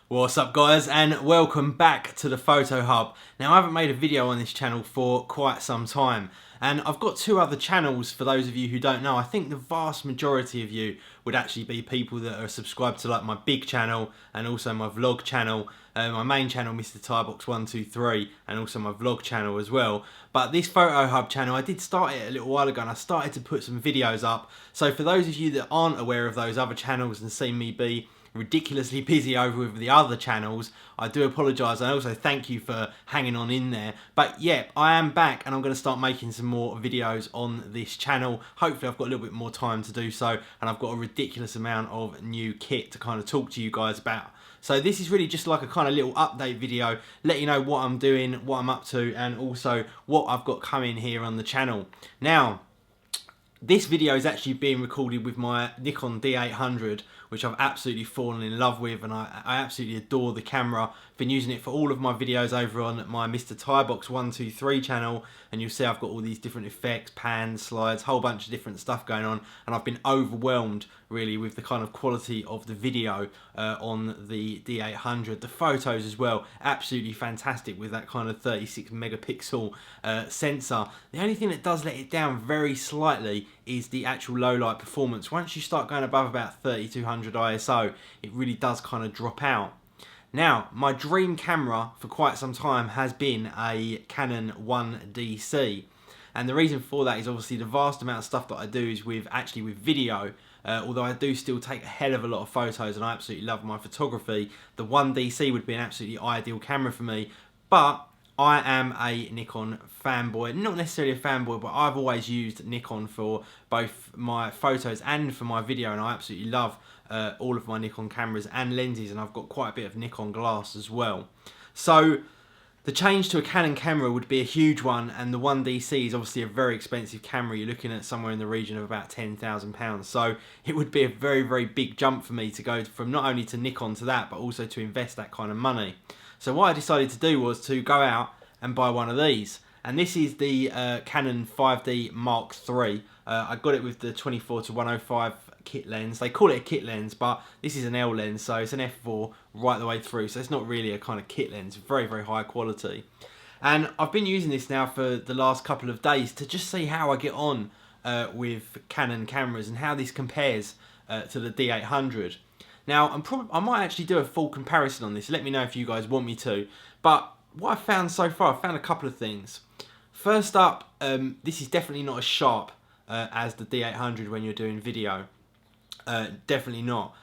What's up guys, and welcome back to the Photo Hub. Now I haven't made a video on this channel for quite some time, and I've got two other channels for those of you who don't know. I think the vast majority of you would actually be people that are subscribed to like my big channel and also my vlog channel, my main channel Mr. Tybox123, and also my vlog channel as well. But this Photo Hub channel, I did start it a little while ago and I started to put some videos up. So for those of you that aren't aware of those other channels and seen me be ridiculously busy over with the other channels, I do apologise, and also thank you for hanging on in there. But yeah, I am back and I'm going to start making some more videos on this channel. Hopefully I've got a little bit more time to do so, and I've got a ridiculous amount of new kit to kind of talk to you guys about. So this is really just like a kind of little update video, let you know what I'm doing, what I'm up to, and also what I've got coming here on the channel. Now, this video is actually being recorded with my Nikon D800, which I've absolutely fallen in love with, and I absolutely adore the camera. I've been using it for all of my videos over on my Mr. Tybox123 channel, and you'll see I've got all these different effects, pans, slides, whole bunch of different stuff going on, and I've been overwhelmed really with the kind of quality of the video on the D800. The photos as well, absolutely fantastic with that kind of 36 megapixel sensor. The only thing that does let it down very slightly is the actual low light performance. Once you start going above about 3200 ISO, it really does kind of drop out. Now, my dream camera for quite some time has been a Canon 1DC. And the reason for that is obviously the vast amount of stuff that I do is with video. Although I do still take a hell of a lot of photos and I absolutely love my photography, the 1DC would be an absolutely ideal camera for me. But I am a Nikon fanboy, not necessarily a fanboy, but I've always used Nikon for both my photos and for my video, and I absolutely love all of my Nikon cameras and lenses, and I've got quite a bit of Nikon glass as well. So the change to a Canon camera would be a huge one, and the 1DC is obviously a very expensive camera. You're looking at somewhere in the region of about £10,000. So it would be a very, very big jump for me to go from not only to Nikon to that, but also to invest that kind of money. So what I decided to do was to go out and buy one of these. And this is the Canon 5D Mark III. I got it with the 24-105 kit lens. They call it a kit lens, but this is an L lens, so it's an f4 right the way through. So it's not really a kind of kit lens, very, very high quality. And I've been using this now for the last couple of days to just see how I get on with Canon cameras and how this compares to the D800. Now, I might actually do a full comparison on this. Let me know if you guys want me to. But what I've found so far, I've found a couple of things. First up, this is definitely not as sharp as the D800 when you're doing video. Definitely not.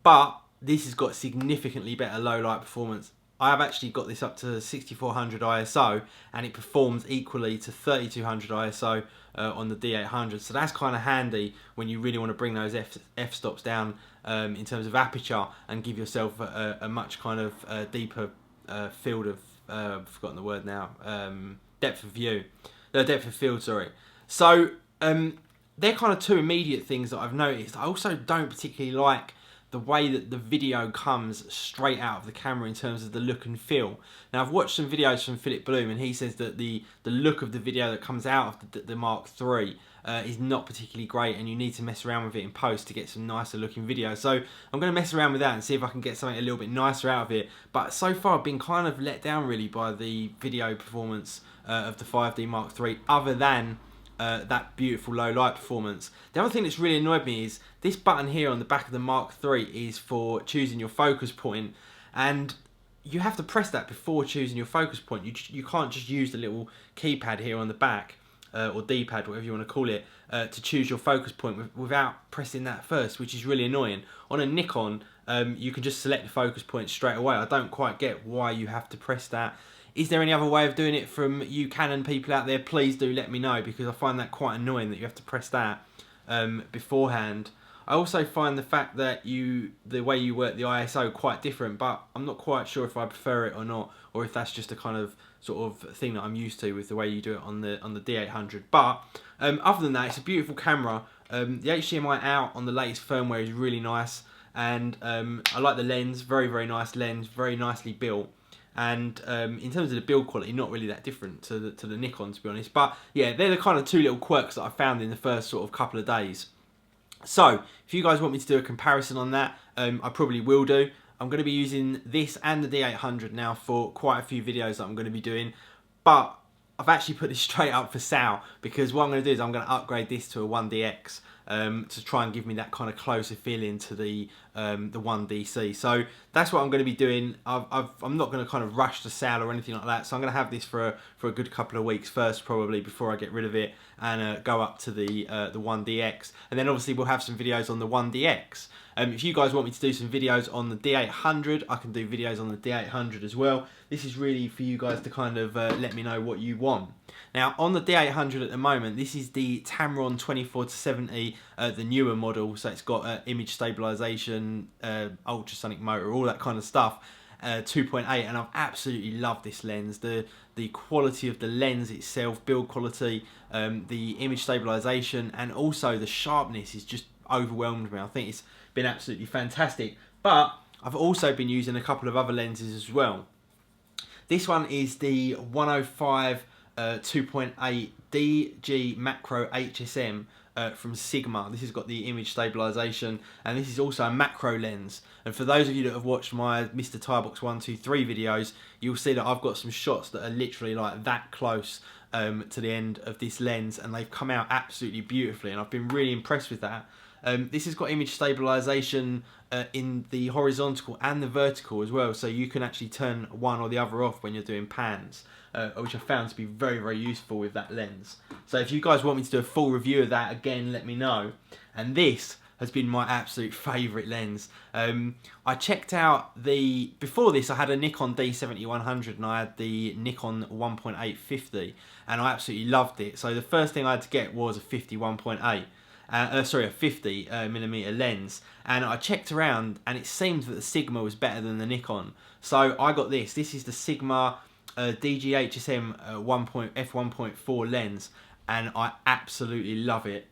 But this has got significantly better low light performance. I have actually got this up to 6400 ISO, and it performs equally to 3200 ISO on the D800. So that's kind of handy when you really want to bring those f-stops down in terms of aperture and give yourself a much kind of deeper field of, I've forgotten the word now, depth of view. Depth of field, sorry. So they're kind of two immediate things that I've noticed. I also don't particularly like the way that the video comes straight out of the camera in terms of the look and feel. Now, I've watched some videos from Philip Bloom, and he says that the look of the video that comes out of the Mark III is not particularly great, and you need to mess around with it in post to get some nicer looking video. So I'm going to mess around with that and see if I can get something a little bit nicer out of it. But so far I've been kind of let down really by the video performance of the 5D Mark III, other than that beautiful low light performance. The other thing that's really annoyed me is this button here on the back of the Mark III is for choosing your focus point, and you have to press that before choosing your focus point. You can't just use the little keypad here on the back, or D-pad, whatever you want to call it, to choose your focus point without pressing that first, which is really annoying. On a Nikon, you can just select the focus point straight away. I don't quite get why you have to press that. Is there any other way of doing it from you Canon people out there? Please do let me know, because I find that quite annoying that you have to press that beforehand. I also find the fact that the way you work the ISO quite different, but I'm not quite sure if I prefer it or not, or if that's just a kind of sort of thing that I'm used to with the way you do it on the D800. But other than that, it's a beautiful camera. The HDMI out on the latest firmware is really nice, and I like the lens. Very, very nice lens, very nicely built. And in terms of the build quality, not really that different to the Nikon, to be honest. But yeah, they're the kind of two little quirks that I found in the first sort of couple of days. So if you guys want me to do a comparison on that, I probably will do. I'm going to be using this and the D800 now for quite a few videos that I'm going to be doing, but I've actually put this straight up for sale because what I'm going to do is I'm going to upgrade this to a 1DX to try and give me that kind of closer feeling to the 1DC. So that's what I'm going to be doing. I'm not going to kind of rush the sale or anything like that. So I'm going to have this for a good couple of weeks first, probably, before I get rid of it and go up to the 1DX. And then obviously we'll have some videos on the 1DX. If you guys want me to do some videos on the D800, I can do videos on the D800 as well. This is really for you guys to kind of let me know what you want. Now, on the D800 at the moment, this is the Tamron 24-70, the newer model. So it's got image stabilization, ultrasonic motor, all that kind of stuff. 2.8, and I've absolutely loved this lens. The quality of the lens itself, build quality, the image stabilization, and also the sharpness is just overwhelmed me. I think it's been absolutely fantastic. But I've also been using a couple of other lenses as well. This one is the 105 2.8 DG Macro HSM from Sigma. This has got the image stabilization, and this is also a macro lens. And for those of you that have watched my Mr. Tiebox 123 videos, you'll see that I've got some shots that are literally like that close to the end of this lens, and they've come out absolutely beautifully, and I've been really impressed with that. This has got image stabilization in the horizontal and the vertical as well, so you can actually turn one or the other off when you're doing pans, which I found to be very, very useful with that lens. So if you guys want me to do a full review of that, again, let me know. And this has been my absolute favourite lens. I checked out before this I had a Nikon D7100 and I had the Nikon 1.850, and I absolutely loved it. So the first thing I had to get was a 51.8. A 50mm lens, and I checked around and it seemed that the Sigma was better than the Nikon, so I got this. This is the Sigma DGHSM f1.4 lens, and I absolutely love it.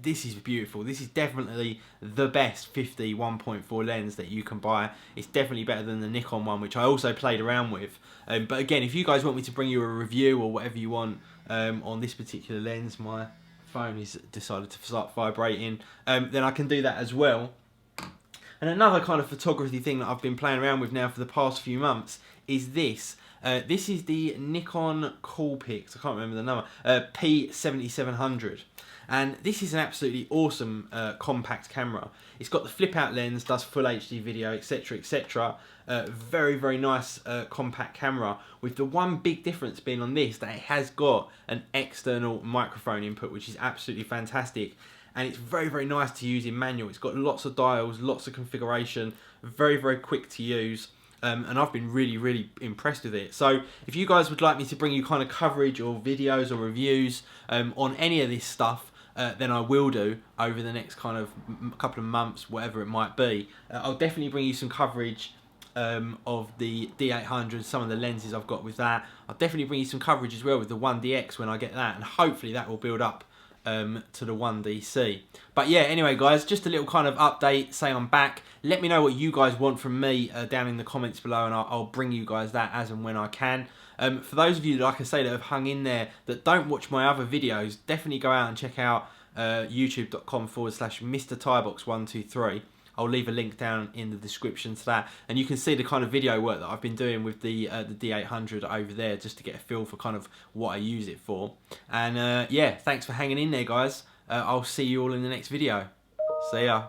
This is beautiful. This is definitely the best 50 1.4 lens that you can buy. It's definitely better than the Nikon one, which I also played around with. But again, if you guys want me to bring you a review or whatever you want on this particular lens, my phone is decided to start vibrating, then I can do that as well. And another kind of photography thing that I've been playing around with now for the past few months is this. This is the Nikon Coolpix, I can't remember the number, P7700. And this is an absolutely awesome compact camera. It's got the flip out lens, does full HD video, etc, etc. Very, very nice compact camera, with the one big difference being on this that it has got an external microphone input, which is absolutely fantastic. And it's very, very nice to use in manual. It's got lots of dials, lots of configuration, very, very quick to use. And I've been really, really impressed with it. So if you guys would like me to bring you kind of coverage or videos or reviews on any of this stuff, then I will do over the next kind of couple of months, whatever it might be. I'll definitely bring you some coverage of the D800, some of the lenses I've got with that. I'll definitely bring you some coverage as well with the 1DX when I get that, and hopefully that will build up to the 1DC. But yeah, anyway guys, just a little kind of update, say I'm back. Let me know what you guys want from me down in the comments below, and I'll bring you guys that as and when I can. For those of you, like I say, that have hung in there that don't watch my other videos, definitely go out and check out youtube.com/Mr. Tiebox 123. I'll leave a link down in the description to that, and you can see the kind of video work that I've been doing with the D800 over there, just to get a feel for kind of what I use it for. And yeah, thanks for hanging in there, guys. I'll see you all in the next video. See ya.